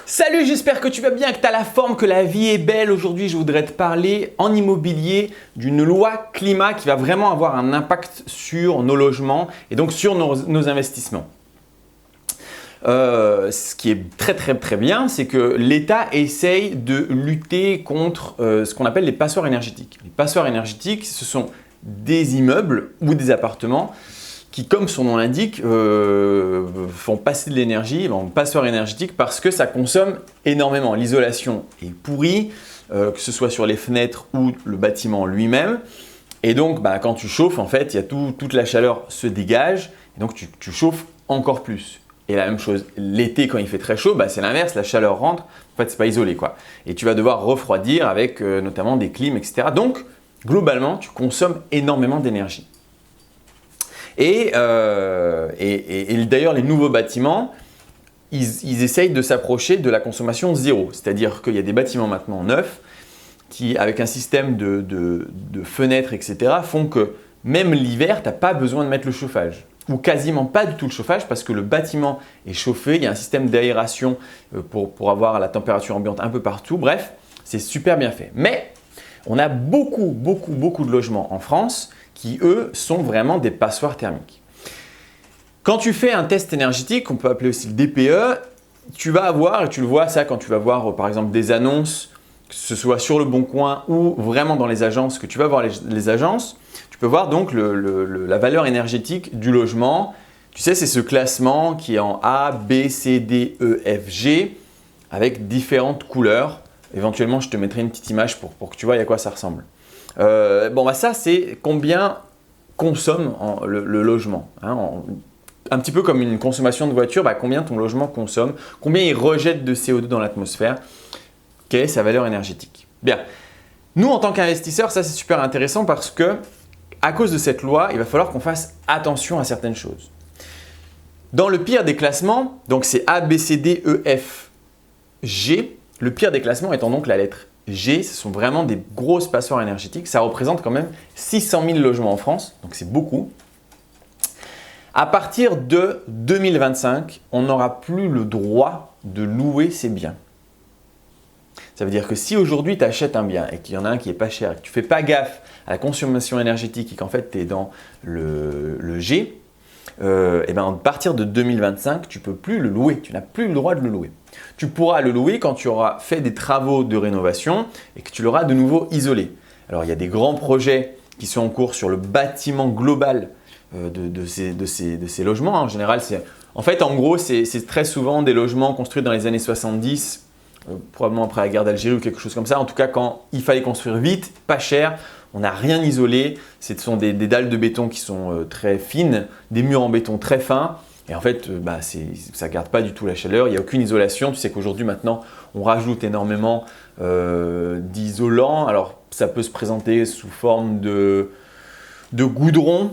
Salut, j'espère que tu vas bien, que tu as la forme, que la vie est belle. Aujourd'hui, je voudrais te parler en immobilier d'une loi climat qui va vraiment avoir un impact sur nos logements et donc sur nos investissements. Ce qui est très bien, c'est que l'État essaye de lutter contre ce qu'on appelle les passoires énergétiques. Les passoires énergétiques, ce sont des immeubles ou des appartements qui, comme son nom l'indique, font passer de l'énergie en passoire énergétique parce que ça consomme énormément. L'isolation est pourrie, que ce soit sur les fenêtres ou le bâtiment lui-même. Et donc, quand tu chauffes, en fait, toute la chaleur se dégage et donc tu chauffes encore plus. Et la même chose, l'été quand il fait très chaud, c'est l'inverse, la chaleur rentre, en fait c'est pas isolé quoi. Et tu vas devoir refroidir avec notamment des clims, etc. Donc globalement, tu consommes énormément d'énergie. Et d'ailleurs, les nouveaux bâtiments, ils essayent de s'approcher de la consommation zéro. C'est-à-dire qu'il y a des bâtiments maintenant neufs qui, avec un système de fenêtres, etc., font que même l'hiver, tu n'as pas besoin de mettre le chauffage. Ou quasiment pas du tout le chauffage parce que le bâtiment est chauffé, il y a un système d'aération pour avoir la température ambiante un peu partout. Bref, c'est super bien fait. Mais on a beaucoup de logements en France qui, eux, sont vraiment des passoires thermiques. Quand tu fais un test énergétique, on peut appeler aussi le DPE, tu vas avoir, et tu le vois ça quand tu vas voir par exemple des annonces, que ce soit sur le Bon Coin ou vraiment dans les agences, que tu vas voir les agences, tu peux voir donc la valeur énergétique du logement. Tu sais, c'est ce classement qui est en A, B, C, D, E, F, G avec différentes couleurs. Éventuellement, je te mettrai une petite image pour que tu vois à quoi ça ressemble. Ça, c'est combien consomme le logement. Un petit peu comme une consommation de voiture, combien ton logement consomme, combien il rejette de CO2 dans l'atmosphère, quelle est sa valeur énergétique. Bien, nous en tant qu'investisseurs, ça c'est super intéressant parce que à cause de cette loi, il va falloir qu'on fasse attention à certaines choses. Dans le pire des classements, donc c'est A, B, C, D, E, F, G, le pire des classements étant donc la lettre G, ce sont vraiment des grosses passoires énergétiques. Ça représente quand même 600 000 logements en France, donc c'est beaucoup. À partir de 2025, on n'aura plus le droit de louer ces biens. Ça veut dire que si aujourd'hui tu achètes un bien et qu'il y en a un qui est pas cher et que tu fais pas gaffe à la consommation énergétique et qu'en fait tu es dans le G, à partir de 2025, tu ne peux plus le louer, tu n'as plus le droit de le louer. Tu pourras le louer quand tu auras fait des travaux de rénovation et que tu l'auras de nouveau isolé. Alors il y a des grands projets qui sont en cours sur le bâtiment global de ces logements. En général, en gros, c'est très souvent des logements construits dans les années 70, probablement après la guerre d'Algérie ou quelque chose comme ça. En tout cas, quand il fallait construire vite, pas cher, on n'a rien isolé. Ce sont des dalles de béton qui sont très fines, des murs en béton très fins. Et en fait, ça ne garde pas du tout la chaleur. Il n'y a aucune isolation. Tu sais qu'aujourd'hui, maintenant, on rajoute énormément d'isolants. Alors, ça peut se présenter sous forme de goudron.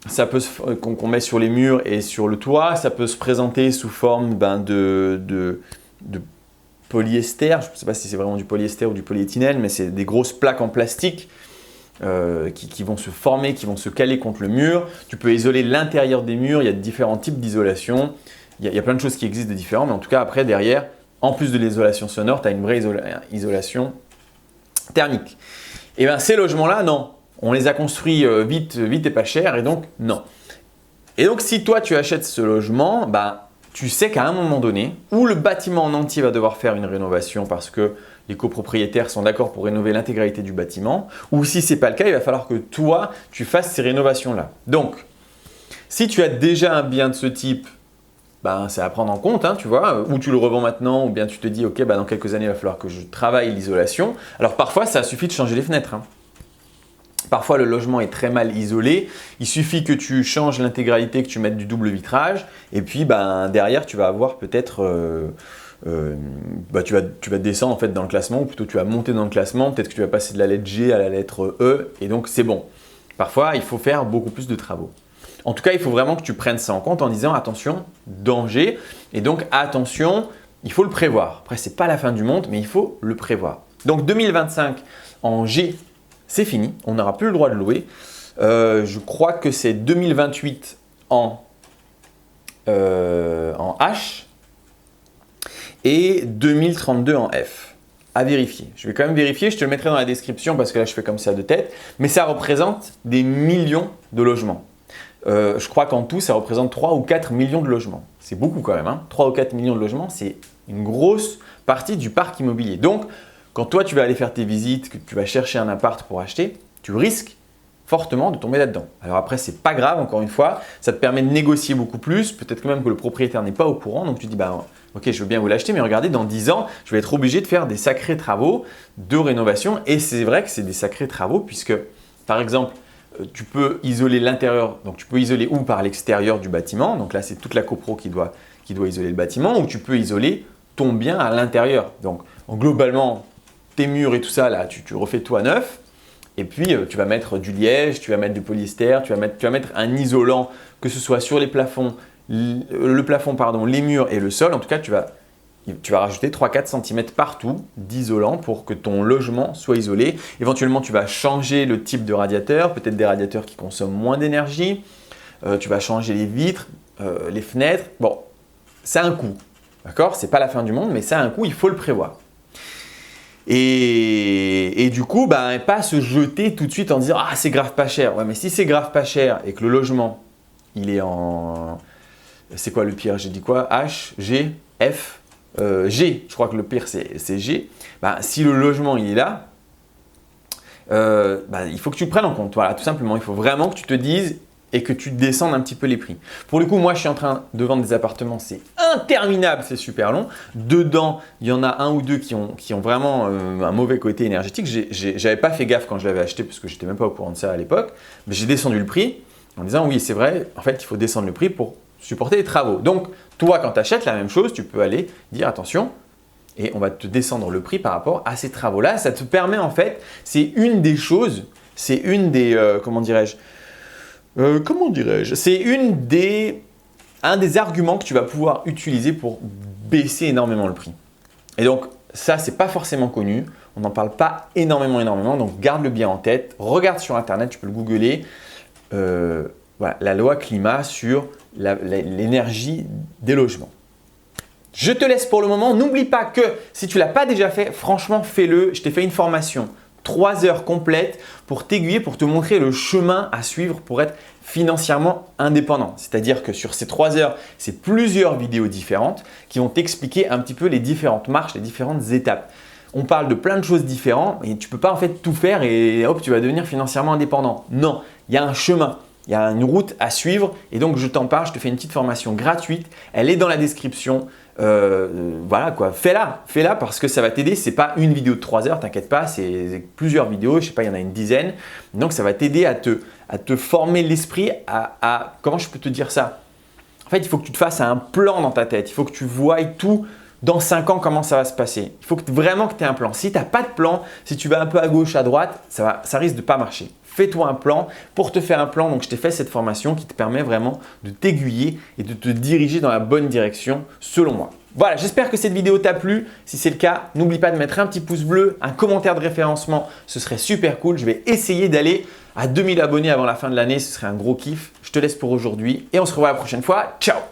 Ça peut qu'on met sur les murs et sur le toit. Ça peut se présenter sous forme de polyester. Je ne sais pas si c'est vraiment du polyester ou du polyéthylène, mais c'est des grosses plaques en plastique qui vont se former, qui vont se caler contre le mur. Tu peux isoler l'intérieur des murs. Il y a différents types d'isolation. Il y a plein de choses qui existent de différents, mais en tout cas, après, derrière, en plus de l'isolation sonore, tu as une vraie isolation thermique. Et ces logements-là, non. On les a construits vite et pas cher, et donc non. Et donc, si toi, tu achètes ce logement, tu sais qu'à un moment donné, où le bâtiment en entier va devoir faire une rénovation parce que les copropriétaires sont d'accord pour rénover l'intégralité du bâtiment, ou si ce n'est pas le cas, il va falloir que toi, tu fasses ces rénovations-là. Donc, si tu as déjà un bien de ce type, c'est à prendre en compte, tu vois, ou tu le revends maintenant, ou bien tu te dis, ok, dans quelques années, il va falloir que je travaille l'isolation. Alors parfois, ça suffit de changer les fenêtres. Parfois, le logement est très mal isolé. Il suffit que tu changes l'intégralité, que tu mettes du double vitrage. Et puis, derrière, tu vas avoir peut-être… tu vas descendre en fait dans le classement, ou plutôt tu vas monter dans le classement. Peut-être que tu vas passer de la lettre G à la lettre E. Et donc, c'est bon. Parfois, il faut faire beaucoup plus de travaux. En tout cas, il faut vraiment que tu prennes ça en compte en disant attention, danger. Et donc, attention, il faut le prévoir. Après, ce n'est pas la fin du monde, mais il faut le prévoir. Donc, 2025 en G, c'est fini, on n'aura plus le droit de louer. Je crois que c'est 2028 en H. et 2032 en F. À vérifier. Je vais quand même vérifier, je te le mettrai dans la description parce que là je fais comme ça de tête, mais ça représente des millions de logements. Je crois qu'en tout, ça représente 3 ou 4 millions de logements. C'est beaucoup quand même, hein. 3 ou 4 millions de logements, c'est une grosse partie du parc immobilier. Donc, quand toi tu vas aller faire tes visites, que tu vas chercher un appart pour acheter, tu risques fortement de tomber là-dedans. Alors après, c'est pas grave, encore une fois, ça te permet de négocier beaucoup plus, peut-être même que le propriétaire n'est pas au courant, donc tu dis bah ok, je veux bien vous l'acheter, mais regardez, dans 10 ans, je vais être obligé de faire des sacrés travaux de rénovation. Et c'est vrai que c'est des sacrés travaux puisque, par exemple, tu peux isoler l'intérieur, donc tu peux isoler ou par l'extérieur du bâtiment, donc là c'est toute la copro qui doit isoler le bâtiment, ou tu peux isoler ton bien à l'intérieur. Donc globalement, tes murs et tout ça, là, tu refais tout à neuf. Et puis, tu vas mettre du liège, tu vas mettre du polyester, tu vas mettre un isolant, que ce soit sur les plafonds, les murs et le sol. En tout cas, tu vas rajouter 3-4 cm partout d'isolant pour que ton logement soit isolé. Éventuellement, tu vas changer le type de radiateur, peut-être des radiateurs qui consomment moins d'énergie. Tu vas changer les vitres, les fenêtres. Bon, ça a un coût, d'accord? Ce n'est pas la fin du monde, mais ça a un coût, il faut le prévoir. Et du coup, pas se jeter tout de suite en disant « Ah, c'est grave pas cher ». Ouais, mais si c'est grave pas cher et que le logement, il est en… C'est quoi le pire? J'ai dit quoi? H, G, F, G. Je crois que le pire, c'est G. Si le logement, il est là, il faut que tu le prennes en compte. Voilà, tout simplement. Il faut vraiment que tu te dises et que tu descendes un petit peu les prix. Pour le coup, moi, je suis en train de vendre des appartements, c'est interminable, c'est super long. Dedans, il y en a un ou deux qui ont vraiment un mauvais côté énergétique. J'avais pas fait gaffe quand je l'avais acheté parce que je n'étais même pas au courant de ça à l'époque, mais j'ai descendu le prix en disant oui, c'est vrai, en fait, il faut descendre le prix pour supporter les travaux. Donc, toi, quand tu achètes la même chose, tu peux aller dire attention, et on va te descendre le prix par rapport à ces travaux-là. Ça te permet en fait, c'est une des choses, c'est une des, c'est un des arguments que tu vas pouvoir utiliser pour baisser énormément le prix. Et donc, ça, c'est pas forcément connu. On n'en parle pas énormément. Donc, garde-le bien en tête. Regarde sur Internet, tu peux le googler. Voilà, la loi climat sur l'énergie des logements. Je te laisse pour le moment. N'oublie pas que si tu ne l'as pas déjà fait, franchement, fais-le. Je t'ai fait une formation 3 heures complètes pour t'aiguiller, pour te montrer le chemin à suivre pour être financièrement indépendant. C'est-à-dire que sur ces 3 heures, c'est plusieurs vidéos différentes qui vont t'expliquer un petit peu les différentes marches, les différentes étapes. On parle de plein de choses différentes et tu ne peux pas en fait tout faire et hop, tu vas devenir financièrement indépendant. Non, il y a un chemin. Il y a une route à suivre et donc je t'en parle, je te fais une petite formation gratuite, elle est dans la description. Voilà quoi, fais-la parce que ça va t'aider. C'est pas une vidéo de 3 heures, t'inquiète pas, c'est plusieurs vidéos, je sais pas, il y en a une dizaine. Donc ça va t'aider à te former l'esprit à comment je peux te dire ça? En fait, il faut que tu te fasses un plan dans ta tête, il faut que tu voies tout dans 5 ans comment ça va se passer. Il faut vraiment que tu aies un plan. Si tu n'as pas de plan, si tu vas un peu à gauche, à droite, ça risque de pas marcher. Fais-toi un plan. Pour te faire un plan, donc je t'ai fait cette formation qui te permet vraiment de t'aiguiller et de te diriger dans la bonne direction selon moi. Voilà, j'espère que cette vidéo t'a plu. Si c'est le cas, n'oublie pas de mettre un petit pouce bleu, un commentaire de référencement, ce serait super cool. Je vais essayer d'aller à 2000 abonnés avant la fin de l'année, ce serait un gros kiff. Je te laisse pour aujourd'hui et on se revoit la prochaine fois. Ciao!